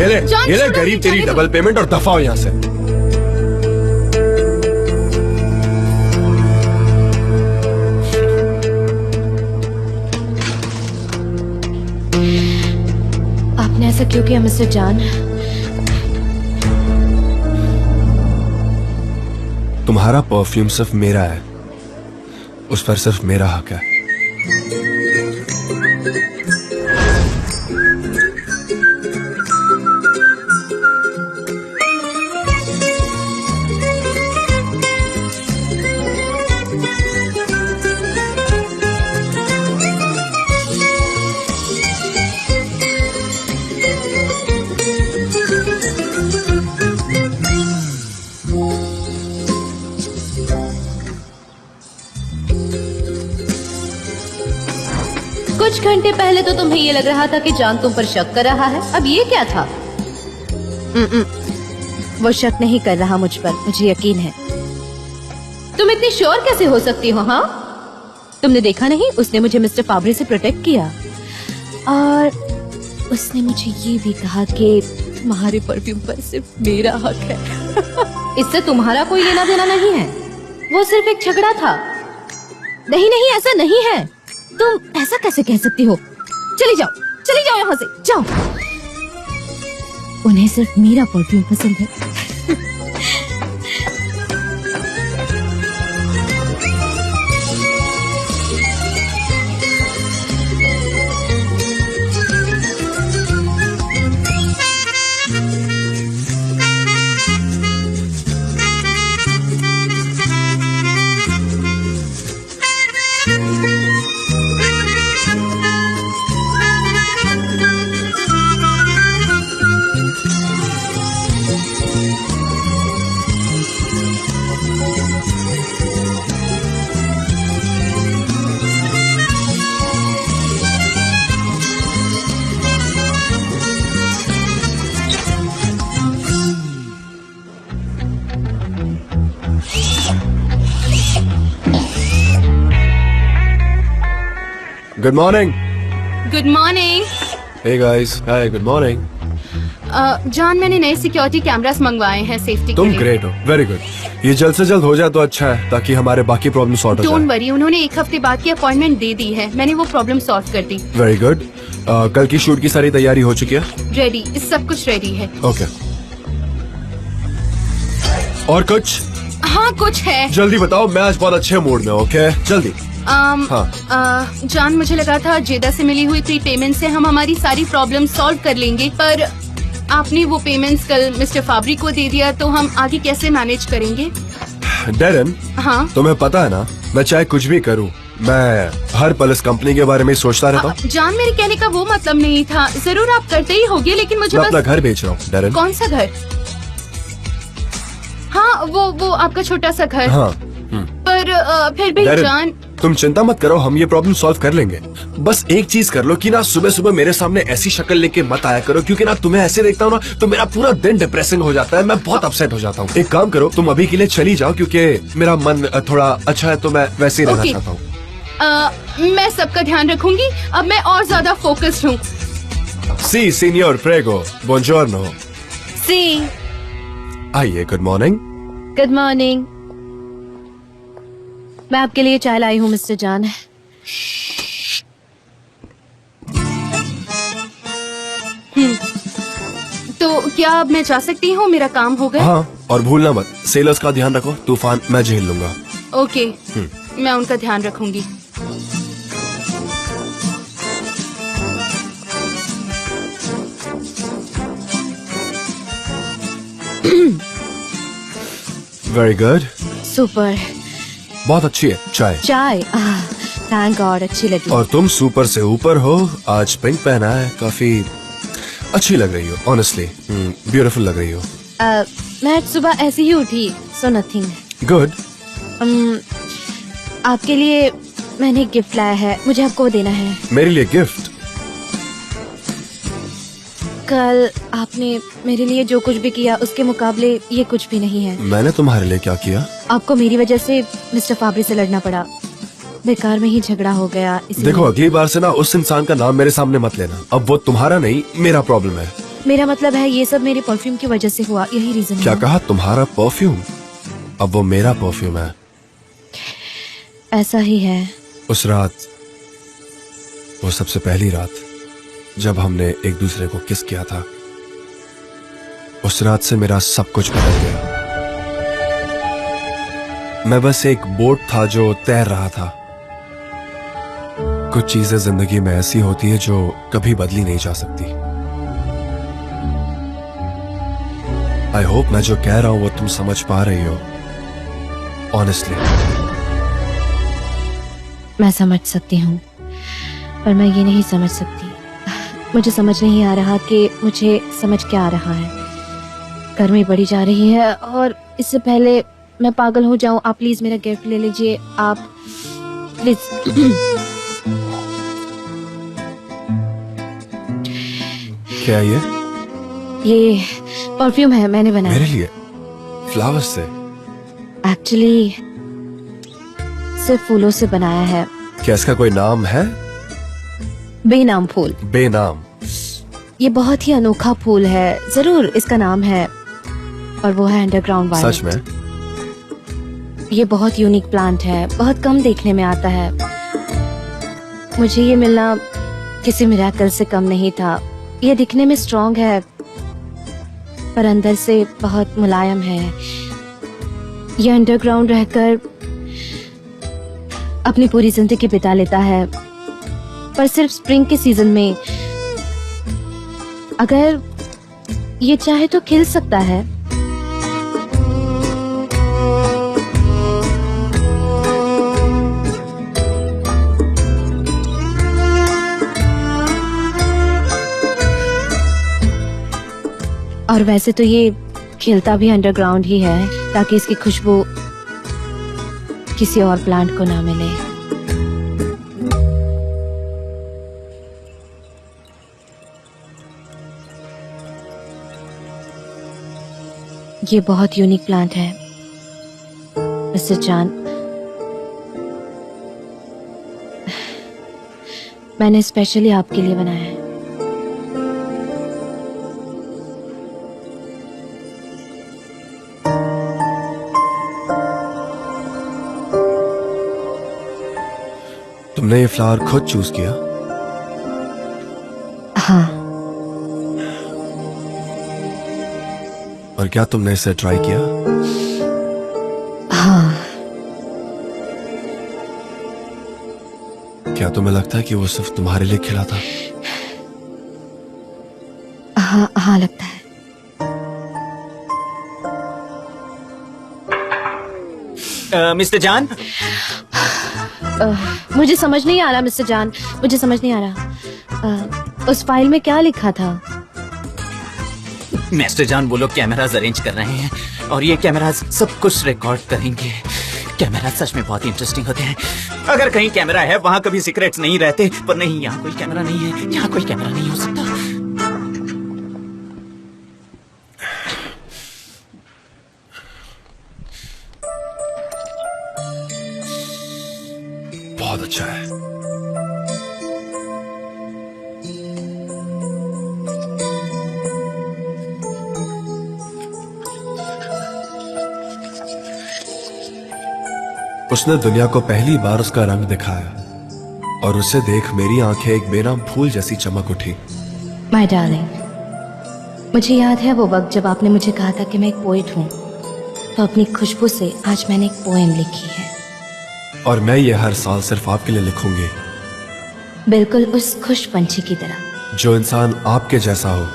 ये ले गरीब तेरी डबल पेमेंट और दफा हो यहाँ से। आपने ऐसा क्यों किया मिस्टर जान? तुम्हारा परफ्यूम सिर्फ मेरा है, उस पर सिर्फ मेरा हक है। कुछ घंटे पहले तो तुम्हें ये लग रहा था कि जान तुम पर शक कर रहा है, अब ये क्या था? वो शक नहीं कर रहा मुझ पर, मुझे यकीन है। तुम इतनी श्योर कैसे हो सकती हो? हाँ, तुमने देखा नहीं, उसने मुझे मिस्टर फाब्री से प्रोटेक्ट किया और उसने मुझे ये भी कहा कि तुम्हारे परफ्यूम पर सिर्फ मेरा हक है। इससे तुम्हारा कोई लेना देना नहीं है, वो सिर्फ एक झगड़ा था। नहीं नहीं, ऐसा नहीं है। तुम ऐसा कैसे कह सकती हो? चली जाओ यहाँ से, जाओ। उन्हें सिर्फ मेरा परफ्यूम पसंद है। Good morning. Good morning. Hey guys, hi, good morning. John, मैंने नए सिक्योरिटी कैमरास मंगवाए हैं सेफ्टी तुम के लिए। ग्रेट हो, वेरी गुड। ये जल्द से जल्द हो जाए तो अच्छा है, ताकि हमारे बाकी प्रॉब्लम सॉर्ट हो जाए। डोंट वरी, उन्होंने 1 हफ्ते बाद की अपॉइंटमेंट दे दी है, मैंने वो प्रॉब्लम सॉल्व कर दी। Very good. कल की शूट की सारी तैयारी हो चुकी है? रेडी, सब कुछ रेडी है। ओके। और कुछ? हाँ, कुछ है। जल्दी बताओ, मैं आज बहुत अच्छे मूड में। ओके, जल्दी। जॉन, मुझे लगा था जेदा से मिली हुई प्री पेमेंट से हम हमारी सारी प्रॉब्लम सॉल्व कर लेंगे, पर आपने वो पेमेंट्स कल मिस्टर फाब्री को दे दिया, तो हम आगे कैसे मैनेज करेंगे? डेरन, हाँ, तुम्हें पता है ना, मैं चाहे कुछ भी करूं, मैं हर पल इस कंपनी के बारे में सोचता रहता हूँ। जॉन, मेरे कहने का वो मतलब नहीं था। जरूर आप करते ही होगे, लेकिन मुझे मैं बस... अपना घर बेच रहा हूँ, डेरन। कौन सा घर? हाँ, वो आपका छोटा सा घर। हाँ। पर फिर भी जॉन, तुम चिंता मत करो, हम ये प्रॉब्लम सॉल्व कर लेंगे। बस एक चीज कर लो कि ना सुबह सुबह मेरे सामने ऐसी शक्ल लेके मत आया करो, क्योंकि ना तुम्हें ऐसे देखता हूँ ना तो मेरा पूरा दिन डिप्रेसिंग हो जाता है, मैं बहुत अपसेट हो जाता हूँ। एक काम करो, तुम अभी के लिए चली जाओ, क्योंकि मेरा मन थोड़ा अच्छा है, तो मैं वैसे ही रहना चाहता हूँ। मैं सबका ध्यान रखूंगी, अब मैं और ज्यादा फोकस्ड हूँ। सी सीनियर प्रेगो, बुongiorno। सी, आइए, गुड मॉर्निंग। Good morning. मैं आपके लिए चाय लाई हूँ मिस्टर जान। तो क्या अब मैं जा सकती हूँ? मेरा काम हो गया? हाँ, और भूलना मत, सेलर्स का ध्यान रखो, तूफान मैं झेल लूंगा। ओके, मैं उनका ध्यान रखूंगी। Very good. सुपर। बहुत अच्छी है चाय। चाय, थैंक गॉड, अच्छी लगी। और तुम सुपर से ऊपर हो, आज पिंक पहना है, काफी अच्छी लग रही हो, ऑनेस्टली ब्यूटीफुल लग रही हो। मैं सुबह ऐसी ही उठी, सो नथिंग। गुड। आपके लिए मैंने गिफ्ट लाया है, मुझे आपको देना है। मेरे लिए गिफ्ट? कल आपने मेरे लिए जो कुछ भी किया उसके मुकाबले ये कुछ भी नहीं है। मैंने तुम्हारे लिए क्या किया? आपको मेरी वजह से मिस्टर फाब्री से लड़ना पड़ा, बेकार में ही झगड़ा हो गया। देखो, अगली बार से ना उस इंसान का नाम मेरे सामने मत लेना, अब वो तुम्हारा नहीं मेरा प्रॉब्लम है। मेरा मतलब है ये सब मेरे परफ्यूम की वजह से हुआ, यही रीजन क्या है। कहा? तुम्हारा परफ्यूम? अब वो मेरा परफ्यूम है। ऐसा ही है। उस रात, वो सबसे पहली रात जब हमने एक दूसरे को किस किया था, उस रात से मेरा सब कुछ बदल गया। मैं बस एक बोट था जो तैर रहा था। कुछ चीजें जिंदगी में ऐसी होती है जो कभी बदली नहीं जा सकती। आई होप मैं जो कह रहा हूं वो तुम समझ पा रही हो। ऑनेस्टली मैं समझ सकती हूँ, पर मैं ये नहीं समझ सकती। मुझे समझ नहीं आ रहा कि मुझे समझ क्या आ रहा है। गर्मी बढ़ी जा रही है और इससे पहले मैं पागल हो जाऊं, आप प्लीज मेरा गिफ्ट ले लीजिए, आप प्लीज। क्या ये परफ्यूम है, मैंने बनाया। मेरे लिए फ्लावर्स से? एक्चुअली सिर्फ फूलों से बनाया है। क्या इसका कोई नाम है? बेनाम फूल। बेनाम? ये बहुत ही अनोखा फूल है, जरूर इसका नाम है, और वो है अंडरग्राउंड वायलेट। सच में? ये बहुत यूनिक प्लांट है, बहुत कम देखने में आता है। मुझे ये मिलना किसी मिरेकल से कम नहीं था। ये दिखने में स्ट्रॉन्ग है, पर अंदर से बहुत मुलायम है। ये अंडरग्राउंड रहकर अपनी पूरी जिंदगी बिता लेता है, पर सिर्फ स्प्रिंग के सीजन में। अगर ये चाहे तो खिल सकता है। और वैसे तो ये खिलता भी अंडरग्राउंड ही है, ताकि इसकी खुशबू किसी और प्लांट को ना मिले। ये बहुत यूनिक प्लांट है मिस्टर जान। मैंने स्पेशली आपके लिए बनाया है। तुमने ये फ्लावर खुद चूज किया? हाँ। और क्या तुमने इसे ट्राई किया? हाँ। क्या तुम्हें लगता है कि वो सिर्फ तुम्हारे लिए खिला था? हाँ, हाँ लगता है। मिस्टर जान, मुझे समझ नहीं आ रहा मिस्टर जान, मुझे समझ नहीं आ रहा। उस फाइल में क्या लिखा था? मिस्टर जान, वो लोग कैमरास अरेंज कर रहे हैं और ये कैमरास सब कुछ रिकॉर्ड करेंगे। कैमरा सच में बहुत इंटरेस्टिंग होते हैं। अगर कहीं कैमरा है वहाँ कभी सीक्रेट्स नहीं रहते, पर नहीं, यहाँ कोई कैमरा नहीं है। यहाँ कोई कैमरा नहीं हो सकता। बहुत अच्छा है। उसने दुनिया को पहली बार उसका रंग दिखाया और उसे देख मेरी आंखें एक बेनाम फूल जैसी चमक उठी। माय डार्लिंग, मुझे याद है वो वक्त जब आपने मुझे कहा था कि मैं एक पोएट हूँ, तो अपनी खुशबू से आज मैंने एक पोएम लिखी है। और मैं ये हर साल सिर्फ आपके लिए लिखूंगी। बिल्कुल उस खुश पंछी की तरह। जो इंसान आपके जैसा हो,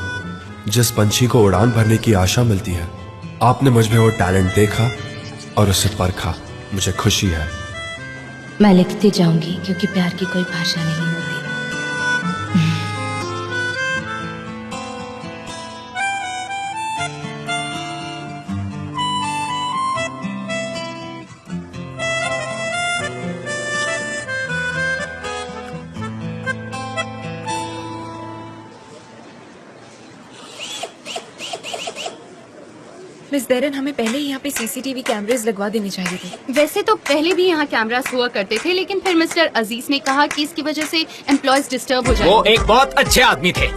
जिस पंछी को उड़ान भरने की आशा मिलती है। आपने मुझ में वो टैलेंट देखा और उसे परखा। मुझे खुशी है। मैं लिखती जाऊंगी क्योंकि प्यार की कोई भाषा नहीं होती। मिस देरन, हमें पहले ही यहाँ पे सीसीटीवी कैमरेज लगवा देने चाहिए थे। वैसे तो पहले भी यहाँ कैमरास हुआ करते थे, लेकिन फिर मिस्टर अजीज ने कहा कि इसकी वजह से एम्प्लॉयज डिस्टर्ब हो वो जाएंगे। एक बहुत अच्छे आदमी थे।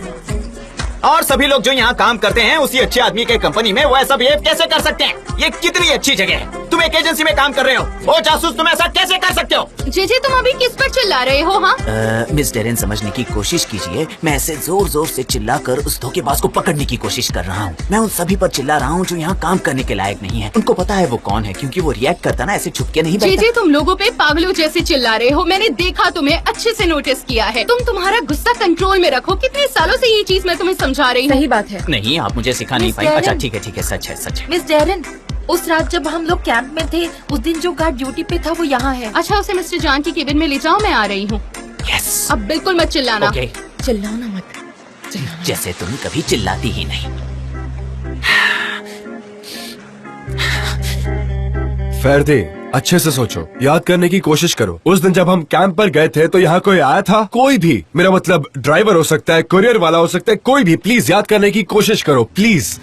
और सभी लोग जो यहाँ काम करते हैं उसी अच्छे आदमी के कंपनी में वो ऐसा बिहेव कैसे कर सकते हैं? ये कितनी अच्छी जगह है। तुम एक एजेंसी में काम कर रहे हो, ओ जासूस, तुम ऐसा कैसे कर सकते हो? जेजे तुम अभी किस पर चिल्ला रहे हो? हाँ मिस डेरेन, समझने की कोशिश कीजिए। मैं ऐसे जोर जोर से चिल्लाकर उस धोखेबाज को पकड़ने की कोशिश कर रहा हूँ। मैं उन सभी पर चिल्ला रहा हूँ जो यहाँ काम करने के लायक नहीं है। उनको पता है वो कौन है, क्योंकि वो रिएक्ट करता ना ऐसे छुप के नहीं बैठता। जेजे तुम लोगों पे पागलों जैसे चिल्ला रहे हो। मैंने देखा, तुम्हें अच्छे से नोटिस किया है। तुम तुम्हारा गुस्सा कंट्रोल में रखो। कितने सालों से ये चीज मैं तुम्हें समझा रही हूँ। सही बात है। नहीं, आप मुझे सिखा नहीं मिस पाई। डेरेन। अच्छा ठीक है, सच है, सच है। मिस डेरेन, उस रात जब हम लोग कैंप में थे, उस दिन जो गार्ड ड्यूटी पे था वो यहाँ है। अच्छा उसे मिस्टर जान की केबिन में ले जाओ, मैं आ रही हूँ। यस, अब बिल्कुल मत चिल्लाना। ओके। चिल्लाओ ना मत। चिल्लाओ। जैसे तुम कभी चिल्लाती ही नहीं। फैरदे, अच्छे से सोचो, याद करने की कोशिश करो। उस दिन जब हम कैंप पर गए थे तो यहाँ कोई आया था? कोई भी। मेरा मतलब ड्राइवर हो सकता है, कुरियर वाला हो सकता है, कोई भी। प्लीज याद करने की कोशिश करो, प्लीज।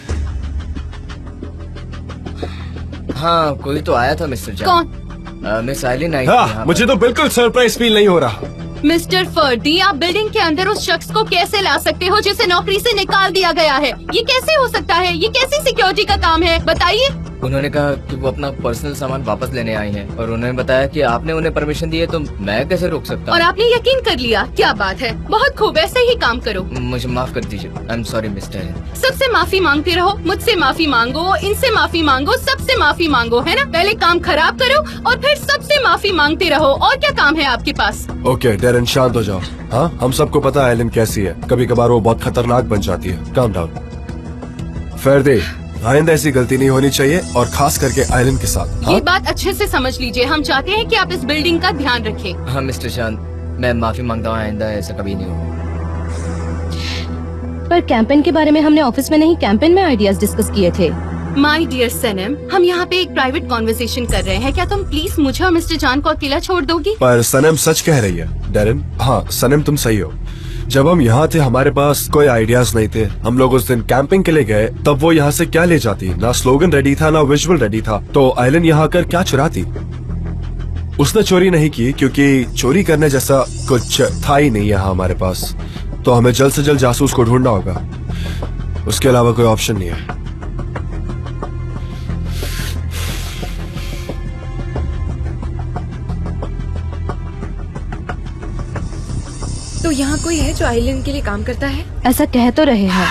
हाँ, कोई तो आया था मिस्टर जान। कौन? मिस आइलिन आई थी हाँ, यहाँ मुझे तो बिल्कुल सरप्राइज फील नहीं हो रहा। मिस्टर फर्डी, आप बिल्डिंग के अंदर उस शख्स को कैसे ला सकते हो जिसे नौकरी से निकाल दिया गया है? ये कैसे हो सकता है? ये कैसी सिक्योरिटी का काम है, बताइए। पर। उन्होंने कहा कि वो अपना पर्सनल सामान वापस लेने आई हैं और उन्होंने बताया कि आपने उन्हें परमिशन दी है, तो मैं कैसे रोक सकता और हूँ? आपने यकीन कर लिया? क्या बात है, बहुत खूब, ऐसे ही काम करो। मुझे माफ कर दीजिए। I am sorry mister. सबसे माफी मांगते रहो, मुझसे माफी मांगो, इनसे माफी मांगो, सबसे माफी मांगो, है ना? पहले काम खराब करो और फिर सबसे माफी मांगते रहो। और क्या काम है आपके पास? ओके डेरेन, शांत हो जाओ। हाँ, हम सबको पता है आइलिन कैसी है। कभी कभार वो बहुत खतरनाक बन जाती है। Calm down. फैरदे, आइंदा ऐसी गलती नहीं होनी चाहिए, और खास करके आइलिन के साथ। हाँ? ये बात अच्छे से समझ लीजिए। हम चाहते हैं कि आप इस बिल्डिंग का ध्यान रखें। हाँ मिस्टर शांत, मैं माफी मांगता हूँ, आइंदा ऐसा कभी नहीं होगा। पर कैंपेन के बारे में हमने ऑफिस में नहीं, कैंपेन में आइडियाज डिस्कस किए थे। माय डियर सनम, हम यहाँ पे एक प्राइवेट कॉन्वर्सेशन कर रहे हैं। क्या तुम प्लीज मुझे और मिस्टर जान को अकेला छोड़ दोगी? पर सनम सच कह रही है डेरेन। हाँ सनम, तुम सही हो। जब हम यहाँ थे हमारे पास कोई आइडियाज नहीं थे। हम लोग उस दिन कैंपिंग के लिए गए, तब वो यहाँ से क्या ले जाती? ना स्लोगन रेडी था, ना विजुअल रेडी था। तो आइलिन यहाँ आकर क्या चुराती? उसने चोरी नहीं की, क्योंकि चोरी करने जैसा कुछ था ही नहीं यहाँ हमारे पास। तो हमें जल्द से जल्द जासूस को ढूंढना होगा, उसके अलावा कोई ऑप्शन नहीं है। तो यहाँ कोई है जो आइलैंड के लिए काम करता है? ऐसा कह तो रहे हैं।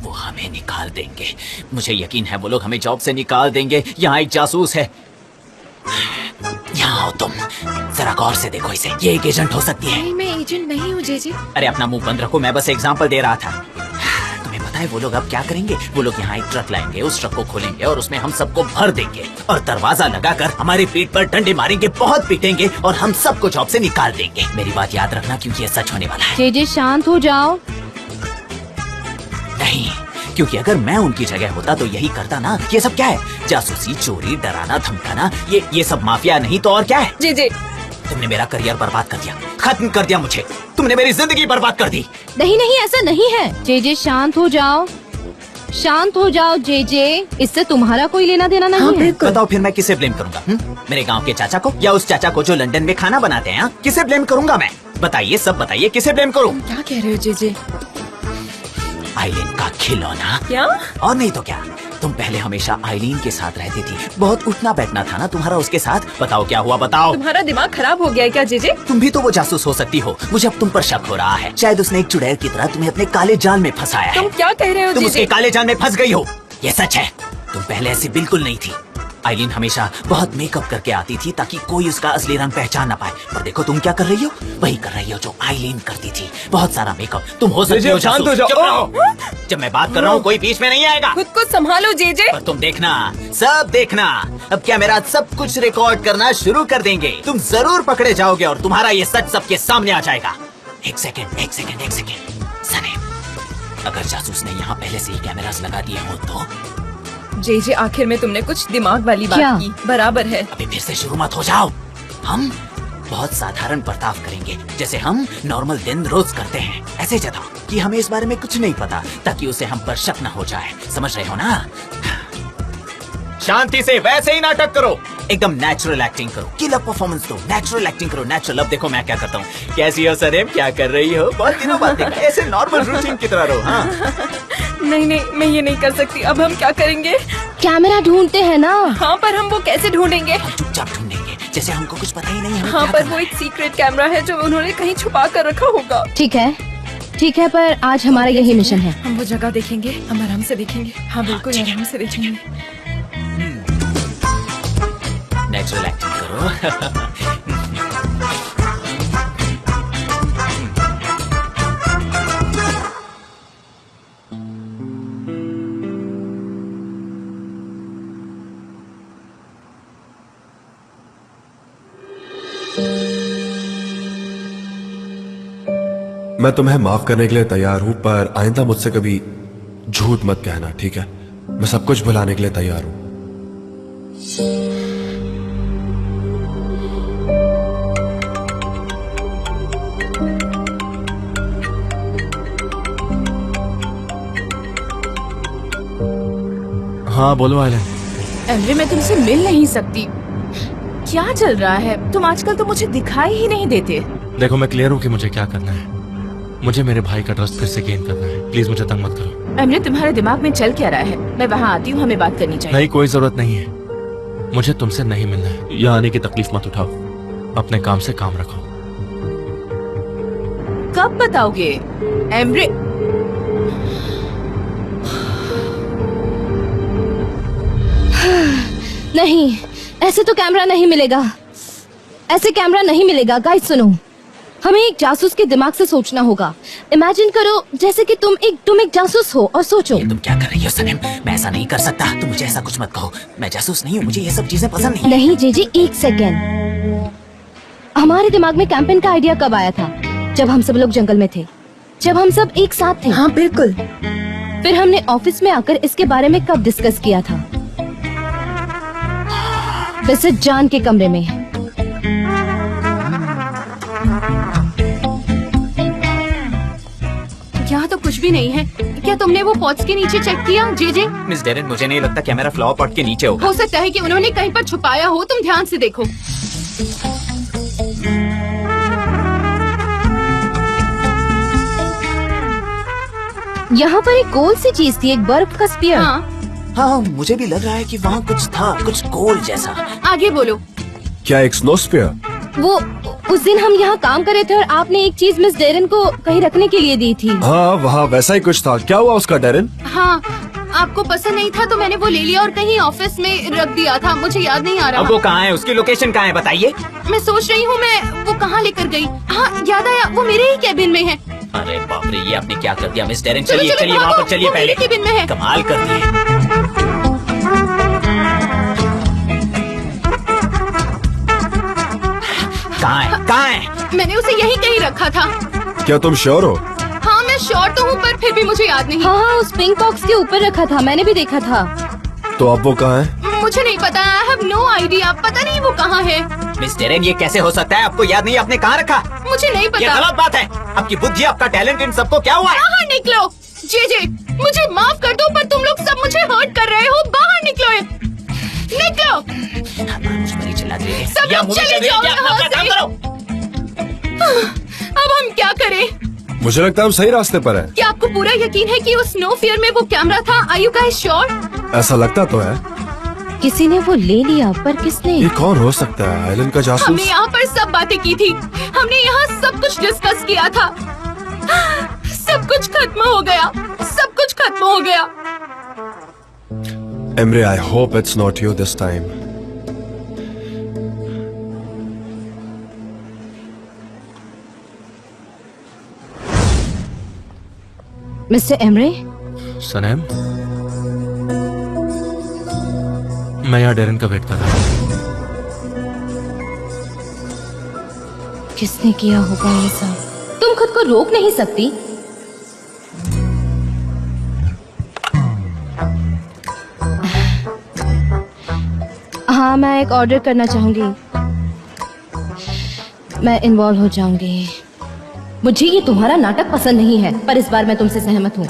वो हमें निकाल देंगे, मुझे यकीन है वो लोग हमें जॉब से निकाल देंगे। यहाँ एक जासूस है। यहाँ आओ तुम, जरा गौर से देखो इसे। ये एक एजेंट हो सकती है। नहीं, मैं एजेंट नहीं हूँ जेजे। अरे अपना मुंह बंद रखो, मैं बस एग्जांपल दे रहा था। तुम्हें पता है वो लोग अब क्या करेंगे? वो लोग यहाँ एक ट्रक लाएंगे, उस ट्रक को खोलेंगे और उसमें हम सबको भर देंगे और दरवाजा लगाकर हमारी पीठ पर डंडे मारेंगे, बहुत पीटेंगे और हम सबको जॉब से निकाल देंगे। मेरी बात याद रखना, क्योंकि ये सच होने वाला है। जेजे शांत हो जाओ। नहीं, क्योंकि अगर मैं उनकी जगह होता तो यही करता ना। ये सब क्या है? जासूसी, चोरी, डराना, धमकाना, ये सब माफिया नहीं तो और क्या है? जेजे, तुमने मेरा करियर बर्बाद कर दिया, खत्म कर दिया मुझे। तुमने मेरी जिंदगी बर्बाद कर दी। नहीं नहीं, ऐसा नहीं है। जेजे शांत हो जाओ, शांत हो जाओ जेजे। इससे तुम्हारा कोई लेना देना नहीं है। बताओ फिर मैं किसे ब्लेम करूंगा? मेरे गांव के चाचा को, या उस चाचा को जो लंदन में खाना बनाते हैं? किसे ब्लेम करूंगा मैं? बताइए, सब बताइए, किसे ब्लेम करूं? क्या कह रहे हो जेजे? आइलिन का खिलौना। क्या? और नहीं तो क्या। तुम पहले हमेशा आइलिन के साथ रहती थी, बहुत उठना बैठना था ना तुम्हारा उसके साथ। बताओ क्या हुआ, बताओ। तुम्हारा दिमाग खराब हो गया है क्या जेजे? तुम भी तो वो जासूस हो सकती हो। मुझे अब तुम पर शक हो रहा है। शायद उसने एक चुड़ैल की तरह तुम्हें अपने काले जाल में फंसाया है। तुम क्या कह रहे हो तुम उसके जेजे? काले जाल में फंस गई हो, ये सच है। तुम पहले ऐसी बिल्कुल नहीं थी। आइलिन हमेशा बहुत मेकअप करके आती थी ताकि कोई उसका असली रंग पहचान ना पाए। पर देखो तुम क्या कर रही हो, वही कर रही हो जो आइलिन करती थी। बहुत सारा मेकअप। तुम हो सकती हो शांत हो जासूस। चुप जाओ। रहो। जब मैं बात कर रहा हूँ कोई बीच में नहीं आएगा। खुद को संभालो जेजे। पर तुम देखना, सब देखना, अब क्या मेरा सब कुछ रिकॉर्ड करना शुरू कर देंगे। तुम जरूर पकड़े जाओगे और तुम्हारा ये सच सबके सामने आ जाएगा। एक सेकंड सने, अगर जासूस ने यहाँ पहले से ही कैमरास लगा दिए हो तो? जेजे, आखिर में तुमने कुछ दिमाग वाली क्या? बात की। बराबर है। अभी फिर से शुरू मत हो जाओ। हम बहुत साधारण बर्ताव करेंगे, जैसे हम नॉर्मल दिन रोज करते हैं। ऐसे जताओ कि हमें इस बारे में कुछ नहीं पता, ताकि उसे हम पर शक न हो जाए। समझ रहे हो ना? शांति से वैसे ही नाटक करो, एकदम नेचुरल एक्टिंग करो। किलर परफॉर्मेंस दो, नेचुरल एक्टिंग करो, नेचुरल। अब देखो मैं क्या करता हूँ। कैसी हो सरेम, क्या कर रही हो? बहुत दिनों बाद देखा। ऐसे नॉर्मल रूटीन की तरह रहो। हाँ नहीं नहीं, मैं ये नहीं कर सकती। अब हम क्या करेंगे? कैमरा ढूंढते हैं ना। हाँ, पर हम वो कैसे ढूंढेंगे? चुपचाप ढूंढेंगे, जैसे हमको कुछ पता ही नहीं है। हाँ, पर वो एक सीक्रेट कैमरा है जो उन्होंने कहीं छुपा कर रखा होगा। ठीक है, पर आज हमारा यही मिशन है। हम वो जगह देखेंगे, हम आराम से देखेंगे। हाँ बिल्कुल, आराम से देखेंगे। नेचुरल एक्टिंग करो। मैं तुम्हें माफ करने के लिए तैयार हूं, पर आइंदा मुझसे कभी झूठ मत कहना, ठीक है? मैं सब कुछ भुलाने के लिए तैयार हूं। हाँ बोलो आयलन। एमरे, मैं तुमसे मिल नहीं सकती। क्या चल रहा है? तुम आजकल तो मुझे दिखाई ही नहीं देते। देखो, मैं क्लियर हूँ कि मुझे क्या करना है। मुझे मेरे भाई का ट्रस्ट फिर से गेन करना है। प्लीज मुझे तंग मत करो। एमरे, तुम्हारे दिमाग में चल क्या रहा है? मैं वहाँ आती हूँ, हमें बात करनी चाहिए। नहीं, कोई जरूरत नहीं है। मुझे तुमसे नहीं मिलना है। यहाँ आने की तकलीफ मत उठाओ। अपने काम से काम रखो। कब बताओगे एमरे? नहीं, ऐसे तो कैमरा नहीं मिलेगा। ऐसे कैमरा नहीं मिलेगा। गाइस सुनो, हमें एक जासूस के दिमाग से सोचना होगा। इमेजिन करो जैसे कि तुम एक जासूस हो और सोचो। ये तुम क्या कर रही हो सनम? मैं ऐसा नहीं कर सकता। तुम मुझे ऐसा कुछ मत कहो। मैं जासूस नहीं हूँ, मुझे ये सब चीजें पसंद नहीं। नहीं जीजी, एक सेकेंड। हमारे दिमाग में कैंपेन का आइडिया कब आया था? जब हम सब लोग जंगल में थे, जब हम सब एक साथ थे। हाँ बिल्कुल। फिर हमने ऑफिस में आकर इसके बारे में कब डिस्कस किया था? वैसे जान के कमरे में। यहाँ तो कुछ भी नहीं है। क्या तुमने वो पॉट्स के नीचे चेक किया? जे मिस डेरेन, मुझे नहीं लगता कैमरा फ्लावर पॉट के नीचे होगा। हो सकता है कि उन्होंने कहीं पर छुपाया हो। तुम ध्यान से देखो। यहाँ पर एक गोल सी चीज थी, एक बर्फ का स्पीयर। हाँ, मुझे भी लग रहा है कि वहाँ कुछ था, कुछ गोल जैसा। आगे बोलो। क्या एक स्नोस्फीयर? वो उस दिन हम यहाँ काम कर रहे थे और आपने एक चीज मिस डेरन को कहीं रखने के लिए दी थी। हाँ, वहाँ वैसा ही कुछ था। क्या हुआ उसका डेरन? हाँ, आपको पसंद नहीं था तो मैंने वो ले लिया और कहीं ऑफिस में रख दिया था। मुझे याद नहीं आ रहा। अब वो कहाँ है? उसकी लोकेशन कहाँ है? बताइए। मैं सोच रही हूँ मैं वो कहाँ लेकर गई। हाँ, याद आया, वो मेरे ही कैबिन में है। अरे बाप रे, ये आपने क्या कर दिया मिस डेरेन? चलो, चलिए चलो, चलिए, वहाँ भागो, पर चलिए। वो मेरे पहले केबिन में है। कमाल कर दिए। कहाँ है? मैंने उसे यहीं कहीं रखा था। क्या तुम श्योर हो? हाँ, मैं श्योर तो हूँ, पर फिर भी मुझे याद नहीं। हाँ, उस पिंक बॉक्स के ऊपर रखा था, मैंने भी देखा था। तो अब वो कहाँ है? मुझे नहीं पता। I have no idea. पता नहीं वो कहाँ है। मिस डेरेन, ये कैसे हो सकता है? आपको याद नहीं? आपने कहाँ रखा? मुझे नहीं ये पता। गलत बात है। आपकी बुद्धि, आपका टैलेंट, इन सबको क्या हुआ है? बाहर निकलो। जे मुझे माफ कर दो, पर तुम लोग सब मुझे हर्ट कर रहे हो। बाहर निकलो, निकलो। मुझ पर ही चिल्ला रही है। सब या लोग मुझे चले चल रही है, जाओ या अपना यहाँ काम से। करो। अब हम क्या करें? मुझे लगता है हम सही रास्ते पर हैं। क्या आपको पूरा यकीन है कि उस स्नो फियर में वो कैमरा था? Are you guys sure? ऐसा लगता तो है। किसी ने वो ले लिया, पर किसने? ये कौन हो सकता है? आइलैंड का जासूस? हमने यहाँ पर सब बातें की थी। हमने यहाँ सब कुछ डिस्कस किया था। सब कुछ खत्म हो गया। सब कुछ खत्म हो गया। Emre, I hope it's not you this time. Mister Emre, Sanam, मैं यहाँ डेरेन का वेट कर रहा हूँ। किसने किया होगा ये सब? तुम खुद को रोक नहीं सकती? हाँ, मैं एक ऑर्डर करना चाहूंगी। मैं इन्वॉल्व हो जाऊंगी। मुझे ये तुम्हारा नाटक पसंद नहीं है, पर इस बार मैं तुमसे सहमत हूँ।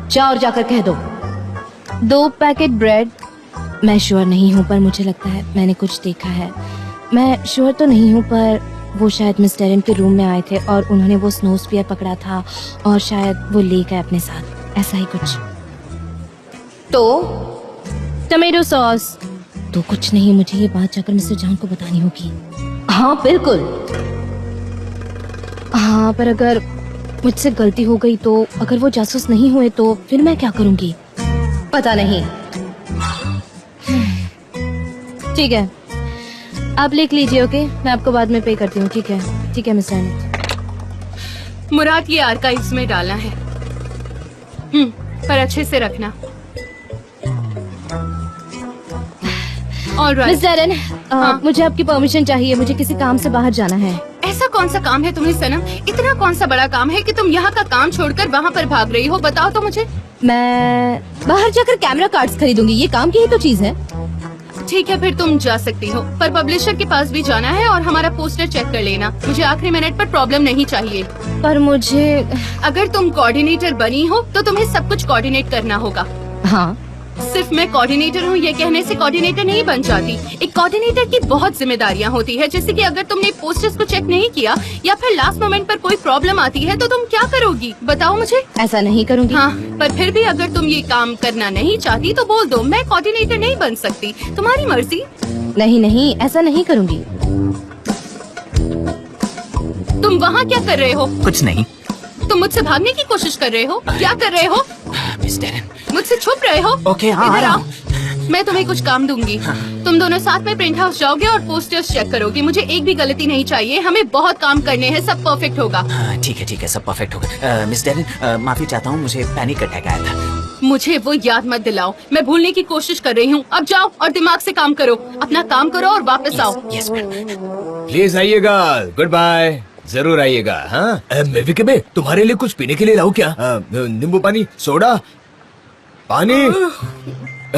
जाओ और जाकर कह दो 2 पैकेट ब्रेड। मैं श्योर नहीं हूँ, पर मुझे लगता है मैंने कुछ देखा है। मैं श्योर तो नहीं हूँ, पर वो शायद मिस डेरेन के रूम में आए थे और उन्होंने वो स्नो स्फीयर पकड़ा था और शायद वो ले गए अपने साथ, ऐसा ही कुछ। तो टमेटो सॉस। तो कुछ नहीं, मुझे ये बात जाकर मिस्टर जान को बतानी होगी। हाँ बिल्कुल। हाँ, पर अगर मुझसे गलती हो गई तो, अगर वो जासूस नहीं हुए तो फिर मैं क्या करूंगी? पता नहीं। ठीक है, आप लिख लीजिए। ओके, मैं आपको बाद में पे करती हूँ। ठीक है, ठीक है मिस रानी। मुराद ये आर्काइव्स में डालना है। पर अच्छे से रखना। ऑलराइट। मिस डैरन, मुझे आपकी परमिशन चाहिए, मुझे किसी काम से बाहर जाना है। ऐसा कौन सा काम है तुम्हें सनम? इतना कौन सा बड़ा काम है कि तुम यहाँ का काम छोड़कर वहाँ पर भाग रही हो? बताओ तो मुझे। मैं बाहर जाकर कैमरा कार्ड्स खरीदूंगी, ये काम की ही तो चीज है। ठीक है, फिर तुम जा सकती हो, पर पब्लिशर के पास भी जाना है और हमारा पोस्टर चेक कर लेना। मुझे आखिरी मिनट पर प्रॉब्लम नहीं चाहिए। पर मुझे, अगर तुम कोऑर्डिनेटर बनी हो तो तुम्हें सब कुछ कोऑर्डिनेट करना होगा। हाँ, सिर्फ मैं कोऑर्डिनेटर हूँ ये कहने से कोऑर्डिनेटर नहीं बन जाती। एक कोऑर्डिनेटर की बहुत जिम्मेदारियाँ होती है, जैसे कि अगर तुमने पोस्टर्स को चेक नहीं किया या फिर लास्ट मोमेंट पर कोई प्रॉब्लम आती है तो तुम क्या करोगी? बताओ मुझे। ऐसा नहीं करूंगी। हाँ, पर फिर भी अगर तुम ये काम करना नहीं चाहती तो बोल दो, मैं कोऑर्डिनेटर नहीं बन सकती, तुम्हारी मर्जी। नहीं नहीं, ऐसा नहीं करूंगी। तुम वहाँ क्या कर रहे हो? कुछ नहीं। तुम मुझसे भागने की कोशिश कर रहे हो? क्या कर रहे हो? मिस डैरन, मुझसे छुप रहे हो? ओके, हाँ, इधर आ रहा आओ। मैं तुम्हें कुछ काम दूंगी। तुम दोनों साथ में प्रिंट हाउस जाओगे और पोस्टर्स चेक करोगे। मुझे एक भी गलती नहीं चाहिए, हमें बहुत काम करने हैं, सब परफेक्ट होगा। हाँ, ठीक है, सब परफेक्ट होगा। मिस डैरन, माफी चाहता हूँ, मुझे पैनिक अटैक आया था। मुझे वो याद मत दिलाओ, मैं भूलने की कोशिश कर रही हूँ। अब जाओ और दिमाग से काम करो, अपना काम करो और वापस आओ। Yes ma'am. प्लीज आइएगा। Good bye. जरूर आइएगा। हाँ, मेविके बे, तुम्हारे लिए कुछ पीने के लिए लाऊं क्या? नींबू पानी, सोडा, पानी,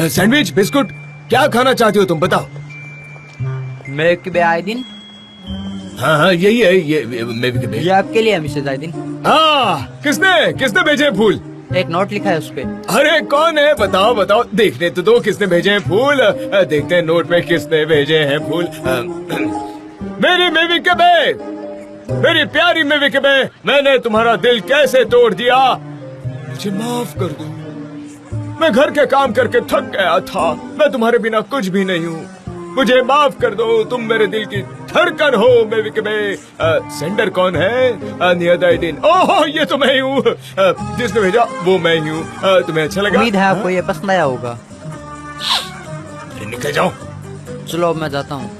सैंडविच, बिस्कुट, क्या खाना चाहती हो तुम बताओ? मिल्क बेआइदिन, हाँ हाँ, यही है ये मेविके बे। ये आपके लिए है मिसेस आइदिन। हाँ, किसने भेजे हैं फूल? एक नोट लिखा है उस पे। अरे कौन है? बताओ बताओ, देखने तो दो किसने भेजे हैं फूल। देखते हैं नोट में किसने भेजे हैं फूल। मेरी मेविके बे, मेरी प्यारी मेविके बे, मैंने तुम्हारा दिल कैसे तोड़ दिया? मुझे माफ कर दो, मैं घर के काम करके थक गया था। मैं तुम्हारे बिना कुछ भी नहीं हूँ, मुझे माफ कर दो। तुम मेरे दिल की धड़कन हो मेविके बे। सेंडर कौन है? नियदाइदिन। ओह, ये तो मैं ही हूँ। जिसने भेजा वो मैं ही हूँ। तुम्हें अच्छा लगा? उम्मीद है आपको ये पसंद आया होगा। फिर निकल जाओ। चलो अब मैं जाता हूँ।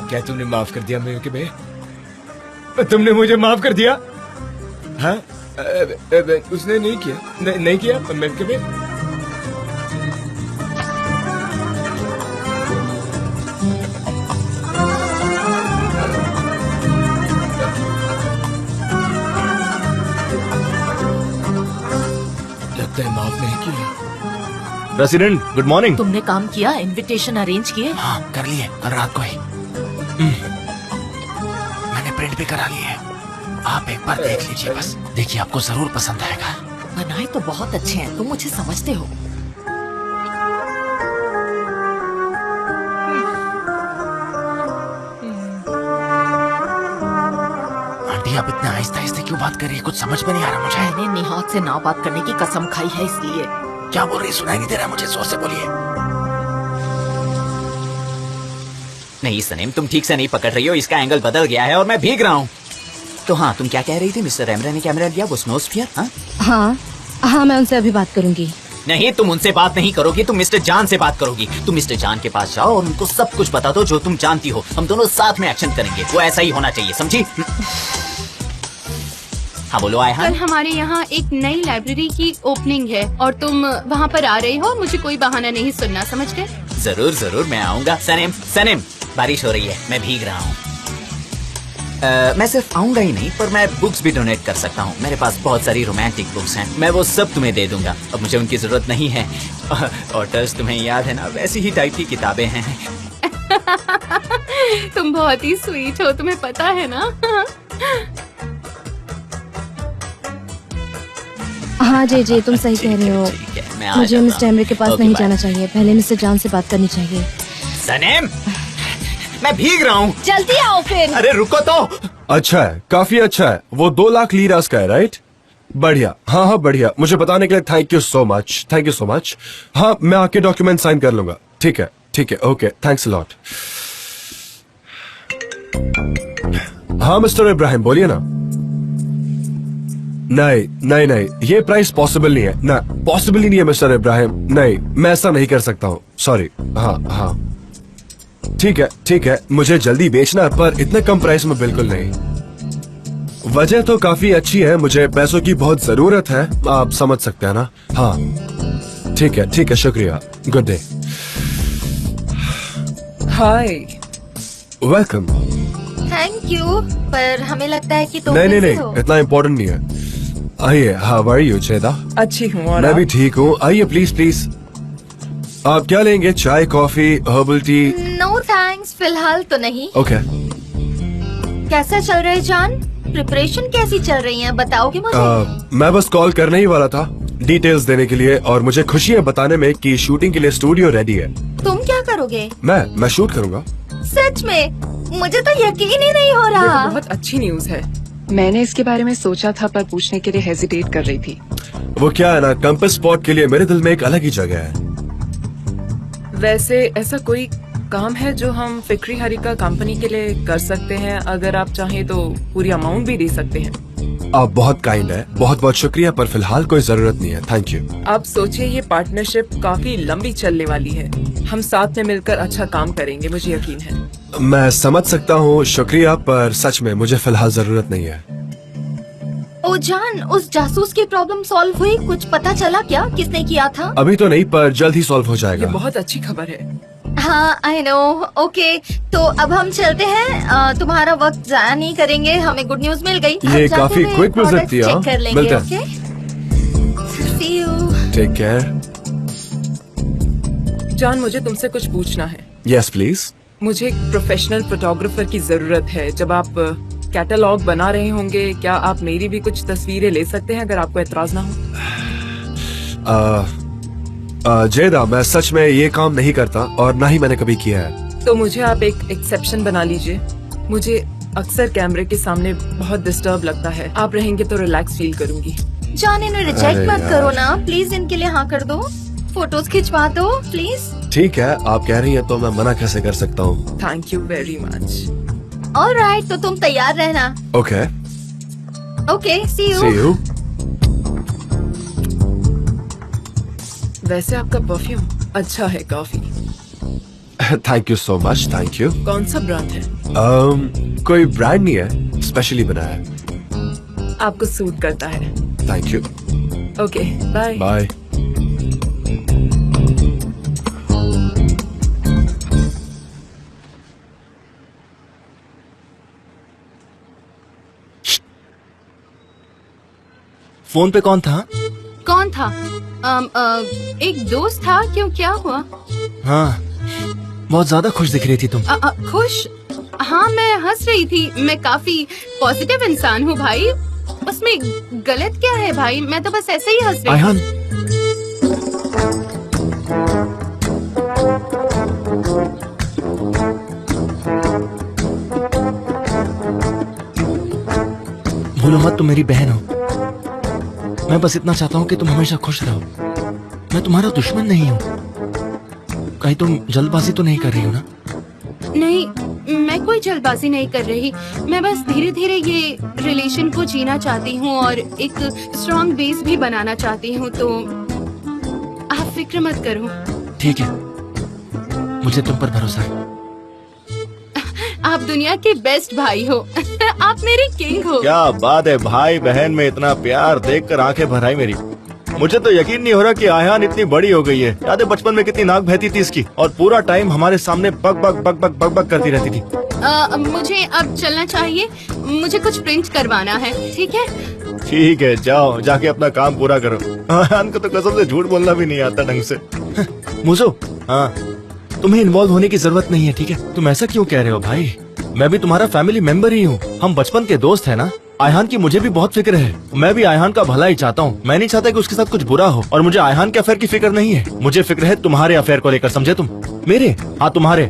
क्या तुमने माफ कर दिया मेविके बे? तुमने मुझे माफ कर दिया? हाँ, उसने नहीं किया। नहीं किया मेविके बे। लगता है माफ नहीं किया। President, good morning. तुमने काम किया, इनविटेशन अरेंज किए? हाँ, कर लिए कल रात को ही। मैंने प्रिंट भी करा लिए। आप एक बार देख लीजिए, बस देखिए, आपको जरूर पसंद आएगा। बनाए तो बहुत अच्छे हैं, तुम मुझे समझते हो। आंटी, आप इतने आहिस्ते आहिस्ते क्यों बात कर रही है? कुछ समझ में नहीं आ रहा मुझे। मैंने निहात से ना बात करने की कसम खाई है, इसलिए। क्या बोल रही? सुनाई नहीं दे रहा मुझे, जोर से बोलिए। नहीं सनीम, तुम ठीक से नहीं पकड़ रही हो, इसका एंगल बदल गया है और मैं भीग रहा हूँ। तो हाँ, तुम क्या कह रही थी? मिस्टर रेमरा ने कैमरा लिया, वो स्नोस्फियर? हाँ हाँ हाँ, मैं उनसे अभी बात करूंगी। नहीं, तुम उनसे बात नहीं करोगी, तुम मिस्टर जान से बात करोगी। तुम मिस्टर जान के पास जाओ और उनको सब कुछ बता दो जो तुम जानती हो। हम दोनों साथ में एक्शन करेंगे, वो ऐसा ही होना चाहिए, समझी? हाँ बोलो आए। हाँ, कल हमारे यहाँ एक नई लाइब्रेरी की ओपनिंग है और तुम वहाँ पर आ रही हो। मुझे कोई बहाना नहीं सुनना, समझ गए? जरूर जरूर, मैं आऊंगा। सनीम, बारिश हो रही है, मैं भीग रहा हूँ। मैं सिर्फ आऊंगा ही नहीं, पर मैं बुक्स भी डोनेट कर सकता हूँ। मेरे पास बहुत सारी रोमांटिक बुक्स हैं, मैं वो सब तुम्हें दे दूंगा। अब मुझे उनकी जरूरत नहीं है। ऑटर्स तुम्हें याद है ना, वैसी ही टाइप की किताबें हैं। तुम बहुत ही स्वीट हो, तुम्हें पता है ना? हाँ जी, तुम सही कह रहे हो। ठीक है, मैं आ मुझे जाता मिस्टर हूँ। एमरे के पास ओके, नहीं बाय। जाना चाहिए, पहले मिस्टर जान से बात करनी चाहिए। सनीम, मैं भीग रहा हूँ। जल्दी आओ फिर। अरे रुको तो। अच्छा है, काफी अच्छा है। वो 2 लाख लीरास का है, राइट? बढ़िया, हाँ हाँ बढ़िया। मुझे बताने के लिए thank you so much, thank you so much. हाँ, मैं आके डॉक्यूमेंट साइन कर लूंगा। ठीक है, ओके, थैंक्स अ लॉट। हाँ मिस्टर इब्राहिम, बोलिए ना। नहीं, ये प्राइस पॉसिबल नहीं है ना, पॉसिबल ही नहीं है मिस्टर इब्राहिम। नहीं, मैं ऐसा नहीं कर सकता हूँ, सॉरी। हाँ, ठीक है, मुझे जल्दी बेचना है, पर इतने कम प्राइस में बिल्कुल नहीं। वजह तो काफी अच्छी है, मुझे पैसों की बहुत जरूरत है, आप समझ सकते हैं ना। हाँ ठीक है, शुक्रिया, good day. Hi. Welcome. Thank you, पर हमें लगता है कि तुम नहीं, busy हो। इतना इम्पोर्टेंट नहीं है। आइए, हाउ आर यू जेदा? अच्छी हूँ और मैं भी आप? ठीक हूँ, आइए प्लीज। आप क्या लेंगे, चाय, coffee, herbal tea? No thanks, फिलहाल तो नहीं। ओके। कैसा चल रहा है जान? प्रिपरेशन कैसी चल रही है, बताओगे मुझे? मैं बस कॉल करने ही वाला था, डिटेल्स देने के लिए, और मुझे खुशी है बताने में कि शूटिंग के लिए स्टूडियो रेडी है। तुम क्या करोगे? मैं शूट करूंगा। सच में? मुझे तो यकीन ही नहीं हो ये रहा। तो बहुत अच्छी न्यूज़ है। मैंने इसके बारे में सोचा था पर पूछने के लिए हेजिटेट कर रही थी। वो क्या है ना, कंपास स्पॉट के लिए मेरे दिल में एक अलग ही जगह है। वैसे ऐसा कोई काम है जो हम फिक्री हरिका कंपनी के लिए कर सकते हैं? अगर आप चाहें तो पूरी अमाउंट भी दे सकते हैं। आप बहुत काइंड है, बहुत शुक्रिया, पर फिलहाल कोई जरूरत नहीं है, थैंक यू। आप सोचिए, ये पार्टनरशिप काफी लंबी चलने वाली है। हम साथ में मिलकर अच्छा काम करेंगे, मुझे यकीन है। मैं समझ सकता हूँ, शुक्रिया, पर सच में मुझे फिलहाल जरूरत नहीं है। ओ जान, उस जासूस की प्रॉब्लम सॉल्व हुई? कुछ पता चला क्या, किसने किया था? अभी तो नहीं, पर जल्द ही सॉल्व हो ये जाएगा। बहुत अच्छी खबर है। हाँ आई नो। ओके, तो अब हम चलते हैं, तुम्हारा वक्त जाया नहीं करेंगे, हमें गुड न्यूज मिल गई। अब ये जाते काफी हुए क्विक विजिट products थी, हाँ? चेक कर लेंगे। मिलते हैं। Okay, see you. Take care. जान, मुझे तुमसे कुछ पूछना है। Yes please. मुझे एक प्रोफेशनल फोटोग्राफर की जरूरत है। जब आप कैटलॉग बना रहे होंगे, क्या आप मेरी भी कुछ तस्वीरें ले सकते हैं, अगर आपको एतराज ना हो? जेदा, मैं सच में ये काम नहीं करता, और ना ही मैंने कभी किया है। तो मुझे आप एक एक्सेप्शन बना लीजिए। मुझे अक्सर कैमरे के सामने बहुत डिस्टर्ब लगता है। आप रहेंगे तो रिलैक्स फील करूंगी। जान, इन्हें अरे रिजेक्ट मत यार। करो ना प्लीज, इनके लिए हाँ कर दो, फोटोज खिंचवा दो प्लीज। ठीक है, आप कह रही हैं तो मैं मना कैसे कर सकता हूँ। Thank you very much. Alright, तो तुम तैयार रहना। Okay, okay, see see you. You. वैसे आपका परफ्यूम अच्छा है काफी। Thank you so much, thank you. कौन सा ब्रांड है? कोई ब्रांड नहीं है, स्पेशली बनाया है। आपको सूट करता है। Thank you, okay, bye. Bye. Phone पे कौन था? कौन था? एक दोस्त था। क्यों, क्या हुआ? हाँ, बहुत ज्यादा खुश दिख रही थी तुम। खुश? हाँ, मैं हंस रही थी। मैं काफी पॉजिटिव इंसान हूँ भाई, उसमें गलत क्या है भाई? मैं तो बस ऐसे ही हंस रही आयहान, भूलो मत, तुम मेरी बहन हो। मैं बस इतना चाहता हूँ कि तुम हमेशा खुश रहो। मैं तुम्हारा दुश्मन नहीं हूँ। कहीं तुम जल्दबाजी तो नहीं कर रही हो ना? नहीं, मैं कोई जल्दबाजी नहीं कर रही। मैं बस धीरे धीरे ये रिलेशन को जीना चाहती हूँ और एक स्ट्रॉन्ग बेस भी बनाना चाहती हूँ, तो आप फिक्र मत करो। ठीक है, मुझे तुम पर भरोसा है। आप दुनिया के बेस्ट भाई हो। आप मेरे किंग हो। क्या बात है, भाई बहन में इतना प्यार देखकर आंखें भर आई मेरी। मुझे तो यकीन नहीं हो रहा कि आयहान इतनी बड़ी हो गई है। याद है बचपन में कितनी नाक बहती थी इसकी, और पूरा टाइम हमारे सामने बक बक बक बक बक बक करती रहती थी। मुझे अब चलना चाहिए, मुझे कुछ प्रिंट करवाना है। ठीक है? ठीक है, जाओ, जाके अपना काम पूरा करो। आयहान को तो कसम से झूठ बोलना भी नहीं आता ढंग से। मुझो, हाँ, तुम्हें इन्वॉल्व होने की जरूरत नहीं है, ठीक है? तुम ऐसा क्यों कह रहे हो भाई? मैं भी तुम्हारा फैमिली मेंबर ही हूँ। हम बचपन के दोस्त हैं ना। आयहान की मुझे भी बहुत फिक्र है। मैं भी आयहान का भला ही चाहता हूँ। मैं नहीं चाहता कि उसके साथ कुछ बुरा हो, और मुझे आयहान के अफेयर की फिक्र नहीं है। मुझे फिक्र है तुम्हारे अफेयर को लेकर, समझे तुम? मेरे? हाँ, तुम्हारे।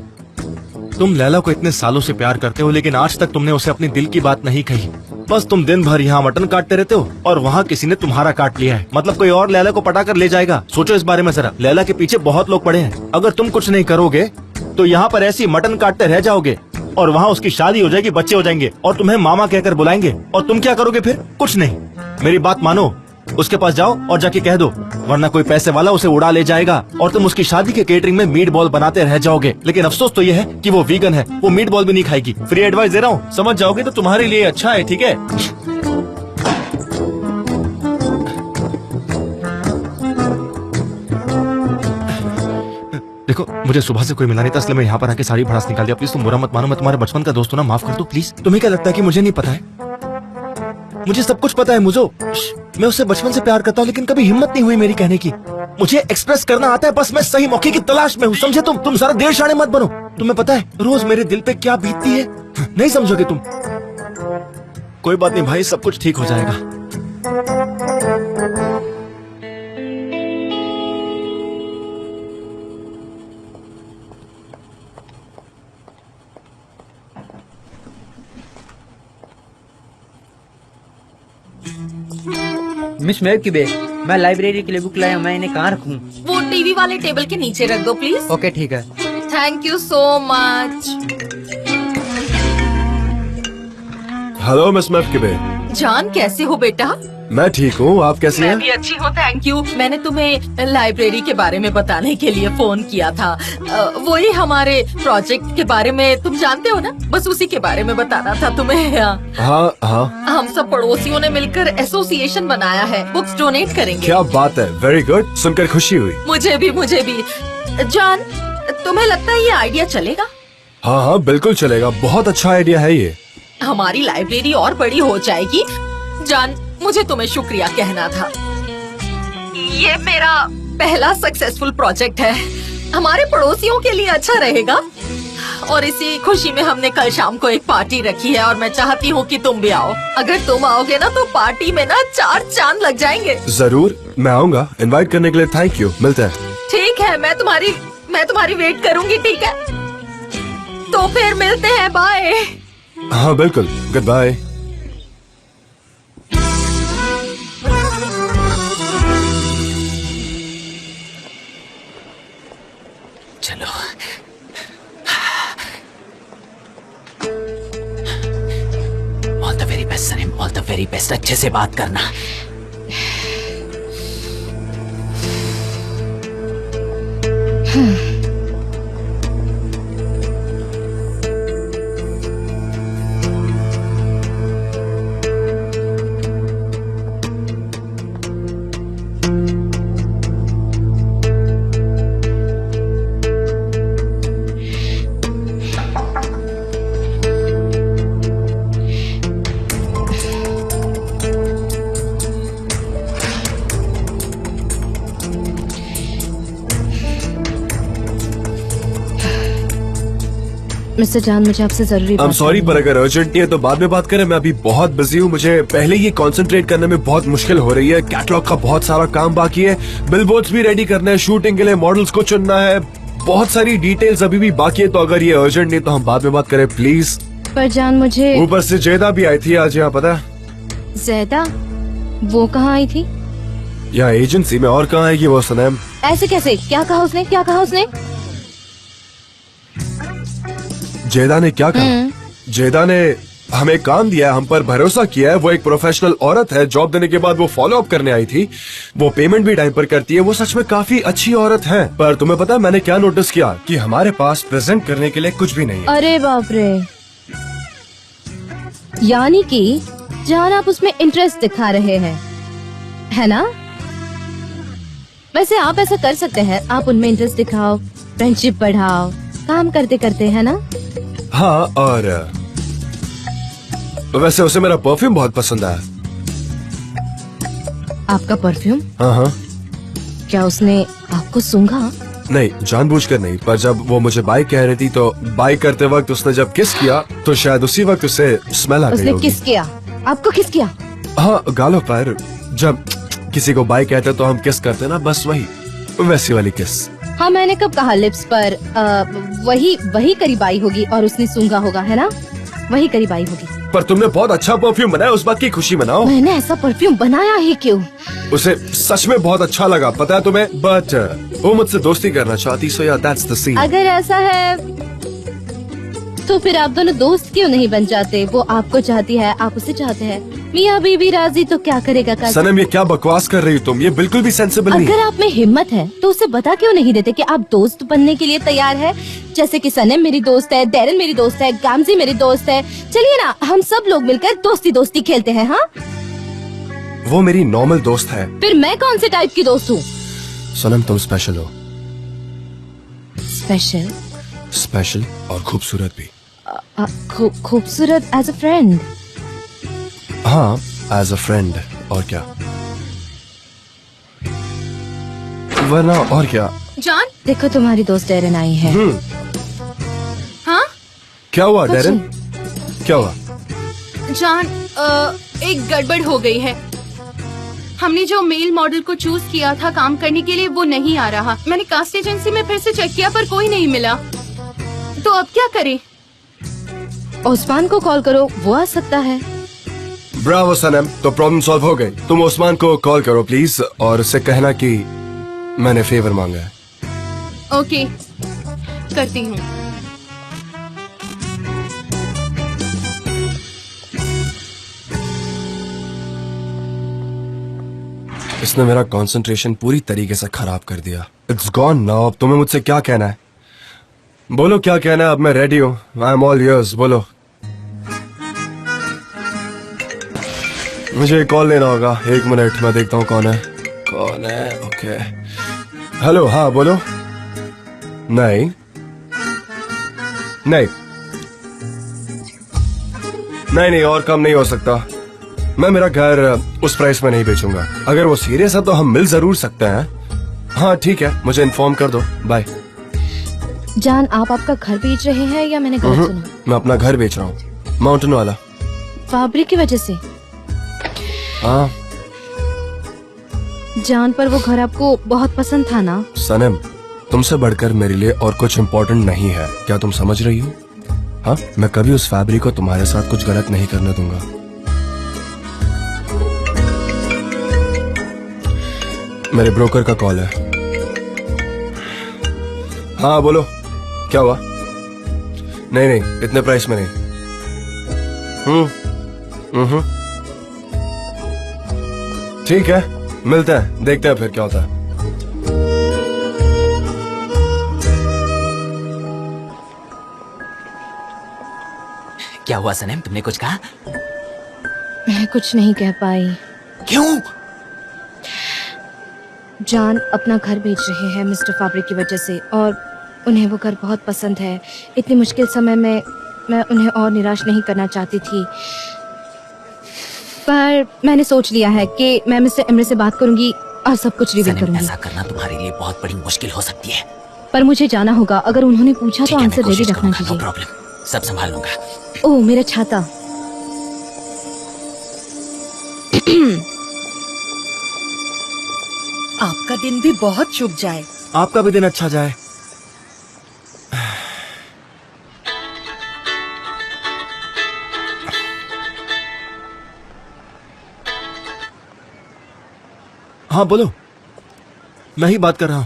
तुम लैला को इतने सालों से प्यार करते हो, लेकिन आज तक तुमने उसे अपने दिल की बात नहीं कही। बस तुम दिन भर यहाँ मटन काटते रहते हो और वहाँ किसी ने तुम्हारा काट लिया है। मतलब कोई और लैला को पटा कर ले जाएगा। सोचो इस बारे में जरा। लैला के पीछे बहुत लोग पड़े हैं। अगर तुम कुछ नहीं करोगे तो यहाँ पर ऐसी मटन काटते रह जाओगे और वहाँ उसकी शादी हो जाएगी, बच्चे हो जाएंगे और तुम्हें मामा कहकर बुलाएंगे। और तुम क्या करोगे फिर? कुछ नहीं। मेरी बात मानो, उसके पास जाओ और जाके कह दो, वरना कोई पैसे वाला उसे उड़ा ले जाएगा और तुम उसकी शादी के केटरिंग में मीट बॉल बनाते रह जाओगे। लेकिन अफसोस तो ये है कि वो वीगन है, वो मीट बॉल भी नहीं खाएगी। फ्री एडवाइस दे रहा हूँ, समझ जाओगे तो तुम्हारे लिए अच्छा है, ठीक है? देखो, मुझे सुबह से कोई मिला नहीं था, इसलिए मैं यहाँ पर आके सारी भड़ास निकाल दिया। प्लीज तुम बुरा मत मानो, मैं तुम्हारे बचपन का दोस्त हूँ ना, माफ कर दो प्लीज। तुम्हें क्या लगता है कि मुझे नहीं पता है? मुझे सब कुछ पता है मुझो। मैं उससे बचपन से प्यार करता हूँ, लेकिन कभी हिम्मत नहीं हुई मेरी कहने की। मुझे एक्सप्रेस करना आता है, बस मैं सही मौके की तलाश में हूँ, समझे? तुम सारा देर शाणे मत बनो। तुम्हें पता है रोज मेरे दिल पे क्या बीतती है? नहीं समझोगे तुम। कोई बात नहीं भाई, सब कुछ ठीक हो जाएगा। मिस महक की बेग, मैं लाइब्रेरी के लिए बुक लाया, मैं इन्हें कहाँ रखूँ? वो टीवी वाले टेबल के नीचे रख दो प्लीज। ओके ठीक है। Thank you so much. Hello miss मैफकिबे। जान कैसे हो बेटा? मैं ठीक हूँ, आप कैसी हैं? मैं भी अच्छी हूँ, थैंक यू। मैंने तुम्हें लाइब्रेरी के बारे में बताने के लिए फोन किया था। वही हमारे प्रोजेक्ट के बारे में, तुम जानते हो ना, बस उसी के बारे में बताना था तुम्हें। हाँ हाँ, हम सब पड़ोसियों ने मिलकर एसोसिएशन बनाया है, बुक्स डोनेट करेंगे। क्या बात है, वेरी गुड, सुनकर खुशी हुई। मुझे भी। जान, तुम्हें लगता है ये आइडिया चलेगा? हाँ हाँ बिल्कुल चलेगा, बहुत अच्छा आइडिया है ये। हमारी लाइब्रेरी और बड़ी हो जाएगी। जान, मुझे तुम्हें शुक्रिया कहना था। ये मेरा पहला सक्सेसफुल प्रोजेक्ट है, हमारे पड़ोसियों के लिए अच्छा रहेगा। और इसी खुशी में हमने कल शाम को एक पार्टी रखी है और मैं चाहती हूँ कि तुम भी आओ। अगर तुम आओगे ना तो पार्टी में ना 4 चांद लग जाएंगे। जरूर, मैं आऊँगा। इनवाइट करने के लिए थैंक यू, मिलते हैं। ठीक है, मैं तुम्हारी वेट करूँगी, ठीक है? तो फिर मिलते हैं, बाय। हाँ बिल्कुल, गुड बाय। चलो, all the very best Salim, all the very best. अच्छे से बात करना। मिस्टर जान, मुझे आपसे जरूरी I'm sorry, पर अगर अर्जेंट नहीं है तो बाद में बात करें। मैं अभी बहुत बिजी हूँ, मुझे पहले ये कंसंट्रेट करने में बहुत मुश्किल हो रही है। कैटलॉग का बहुत सारा काम बाकी है, बिलबोर्ड्स भी रेडी करना है, शूटिंग के लिए मॉडल्स को चुनना है, बहुत सारी डिटेल्स अभी भी बाकी है। तो अगर ये अर्जेंट नहीं तो हम बाद में बात करें प्लीज। पर जान, मुझे ऊपर से जैदा भी आई थी आज यहाँ, पता? जैदा? वो कहाँ आई थी? यहाँ एजेंसी में। और कहाँ आएगी वो सनम? ऐसे कैसे? क्या कहा उसने? जैदा ने क्या कहा? जैदा ने हमें काम दिया है, हम पर भरोसा किया है। वो एक प्रोफेशनल औरत है, जॉब देने के बाद वो फॉलो अप करने आई थी, वो पेमेंट भी टाइम पर करती है, वो सच में काफी अच्छी औरत है। पर तुम्हें पता है मैंने क्या नोटिस किया? कि हमारे पास प्रेजेंट करने के लिए कुछ भी नहीं है। अरे बाप रे, यानी कि जान आप उसमें इंटरेस्ट दिखा रहे हैं, है ना? वैसे आप ऐसा कर सकते हैं, आप उनमें इंटरेस्ट दिखाओ, फ्रेंडशिप बढ़ाओ, काम करते करते, है ना? हाँ, और वैसे उसे मेरा परफ्यूम बहुत पसंद आया। आपका परफ्यूम? हाँ। क्या उसने आपको सूंघा? नहीं, जानबूझकर नहीं, पर जब वो मुझे बाय कह रही थी तो बाय करते वक्त उसने जब किस किया तो शायद उसी वक्त उसे स्मेल आ गई उसने होगी। किस किया? आपको किस किया? हाँ, गालों पर। जब किसी को बाय कहते तो हम किस करते ना, बस वैसी वाली किस। हाँ, मैंने कब कहा लिप्स पर? वही करीब आई होगी और उसने सूंघा होगा, है ना? वही करीब आई होगी। पर तुमने बहुत अच्छा परफ्यूम बनाया, उस बात की खुशी मनाओ। मैंने ऐसा परफ्यूम बनाया ही क्यों? उसे सच में बहुत अच्छा लगा, पता है तुम्हें, बट वो मुझसे दोस्ती करना चाहती, सो यार दैट्स द सीन। अगर ऐसा है तो फिर आप दोनों दोस्त क्यों नहीं बन जाते? वो आपको चाहती है, आप उसे चाहते हैं, मियाँ बीवी राजी, तो क्या करेगा काजी? सनम ये क्या बकवास कर रही हो तुम, ये बिल्कुल भी सेंसिबल नहीं अगर है। आप में हिम्मत है तो उसे बता क्यों नहीं देते कि आप दोस्त बनने के लिए तैयार है? जैसे कि सनम मेरी दोस्त है, डैरन मेरी दोस्त है, गामजी मेरी दोस्त है। चलिए ना, हम सब लोग मिलकर दोस्ती दोस्ती खेलते हैं। हाँ, वो मेरी नॉर्मल दोस्त है। फिर मैं कौन से टाइप की दोस्त हूँ? सनम तुम स्पेशल हो, स्पेशल? स्पेशल और खूबसूरत भी। खूबसूरत एज अ फ्रेंड? हाँ, एज अ फ्रेंड, और क्या, वरना और क्या। जान, देखो तुम्हारी दोस्त डैरन आई है। हाँ क्या हुआ डैरन, क्या हुआ? जान, एक गड़बड़ हो गई है। हमने जो मेल मॉडल को चूज किया था काम करने के लिए वो नहीं आ रहा। मैंने कास्ट एजेंसी में फिर से चेक किया पर कोई नहीं मिला, तो अब क्या करें? ओस्मान को कॉल करो, वो आ सकता है। ब्रावो सनम, तो प्रॉब्लम सॉल्व हो गई। तुम ओस्मान को कॉल करो प्लीज और उससे कहना कि मैंने फेवर मांगा है। ओके, करती हूँ। इसने मेरा कंसंट्रेशन पूरी तरीके से खराब कर दिया। It's gone now. अब तुम्हें मुझसे क्या कहना है? बोलो क्या कहना है, अब मैं रेडी हूँ। आई एम ऑल योर्स, बोलो। मुझे कॉल लेना होगा, 1 मिनट, मैं देखता हूँ कौन है। कौन है? ओके, हेलो, हाँ बोलो। नहीं नहीं नहीं नहीं, और कम नहीं हो सकता। मैं मेरा घर उस प्राइस में नहीं बेचूंगा। अगर वो सीरियस है तो हम मिल जरूर सकते हैं। हाँ ठीक है, मुझे इन्फॉर्म कर दो, बाय। जान, आप आपका घर बेच रहे हैं या मैंने गलत सुना? मैं अपना घर बेच रहा हूँ, माउंटेन वाला। फाबरी की वजह से? हाँ जान, पर वो घर आपको बहुत पसंद था ना? सनम, तुमसे बढ़कर मेरे लिए और कुछ इम्पोर्टेंट नहीं है, क्या तुम समझ रही हो? हाँ, मैं कभी उस फैब्रिक को तुम्हारे साथ कुछ गलत नहीं करने दूंगा। मेरे ब्रोकर का कॉल है। हाँ बोलो, क्या हुआ? नहीं नहीं, इतने प्राइस में नहीं। ठीक है, मिलते हैं, देखते हैं फिर क्या होता है। क्या हुआ सनम, तुमने कुछ कहा? मैं कुछ नहीं कह पाई। क्यों? जान अपना घर बेच रहे हैं मिस्टर फाबरी की वजह से, और उन्हें वो घर बहुत पसंद है। इतनी मुश्किल समय में मैं उन्हें और निराश नहीं करना चाहती थी, पर मैंने सोच लिया है कि मैं मिस्टर इमरे से बात करूंगी और सब कुछ रिवील सनम, करूंगी। ऐसा करना तुम्हारे लिए बहुत बड़ी मुश्किल हो सकती है। पर मुझे जाना होगा, अगर उन्होंने पूछा ठीक तो है, मैं आंसर रेडी कोशिश रखना करूंगा, नो चाहिए। प्रॉब्लम, सब संभाल लूंगा। ओह मेरा छाता। आपका दिन भी बहुत शुभ जाए। आपका भी दिन अच्छा जाए। हाँ बोलो, मैं ही बात कर रहा हूं।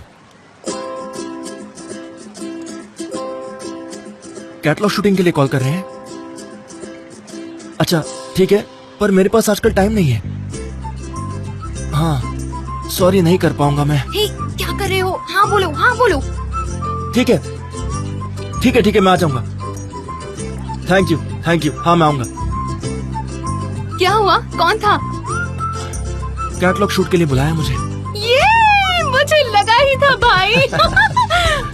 कैटलॉग शूटिंग के लिए कॉल कर रहे हैं? अच्छा ठीक है, पर मेरे पास आजकल टाइम नहीं है। हाँ सॉरी, नहीं कर पाऊंगा मैं। हे, क्या कर रहे हो? हाँ बोलो, हाँ बोलो। ठीक है ठीक है ठीक है, मैं आ जाऊंगा। थैंक यू, हाँ मैं आऊंगा। क्या हुआ? कौन था? कैटलॉग शूट के लिए बुलाया मुझे। ये मुझे लगा ही था भाई।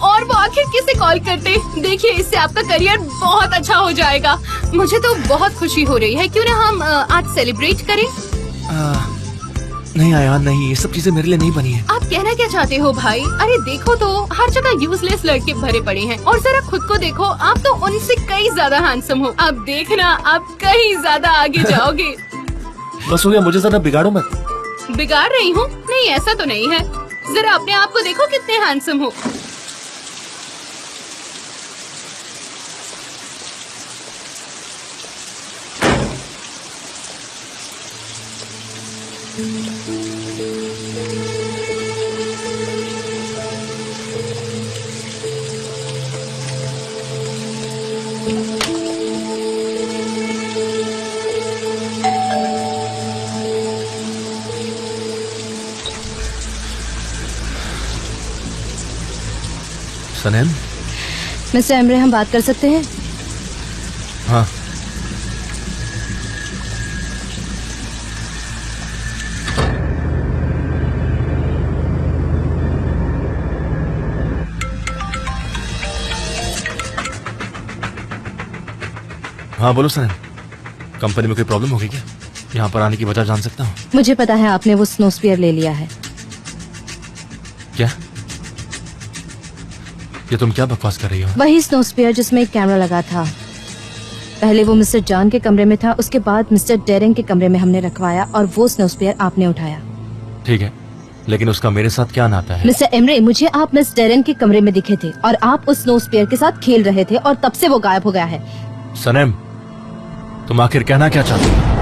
और वो आखिर किसे कॉल करते? देखिए, इससे आपका करियर बहुत अच्छा हो जाएगा। मुझे तो बहुत खुशी हो रही है। क्यों ना हम आज सेलिब्रेट करें? नहीं आयान, नहीं, ये सब चीजें मेरे लिए नहीं बनी है। आप कहना क्या चाहते हो भाई? अरे देखो तो, हर जगह यूजलेस लड़के भरे पड़े हैं, और जरा खुद को देखो, आप तो उनसे कई ज्यादा हैंडसम हो। अब देखना, आप कहीं ज्यादा आगे जाओगे। बस हो गया, मुझे ज्यादा बिगाड़ो मत। बिगाड़ रही हूँ? नहीं, ऐसा तो नहीं है। जरा अपने आप को देखो कितने हैंडसम हो। सनम। मिस्टर एमरे, हम बात कर सकते हैं? हाँ। हाँ बोलो सनम, कंपनी में कोई प्रॉब्लम हो गई क्या? यहाँ पर आने की वजह जान सकता हूँ? मुझे पता है आपने वो स्नोस्फीयर ले लिया है। क्या? ये तुम क्या बकवास कर रही हो? वही स्नोस्फीयर जिसमें एक कैमरा लगा था। पहले वो मिस्टर जॉन के कमरे में था, उसके बाद मिस्टर डेरेन के कमरे में हमने रखवाया और वो स्नोस्फीयर आपने उठाया। ठीक है, लेकिन उसका मेरे साथ क्या नाता है? मिस्टर एमरे, मुझे आप मिस डेरेन के कमरे में दिखे थे और आप उस स्नोस्फीयर के साथ खेल रहे थे और तब से वो गायब हो गया है। सनम, तुम आखिर कहना क्या चाहती हो?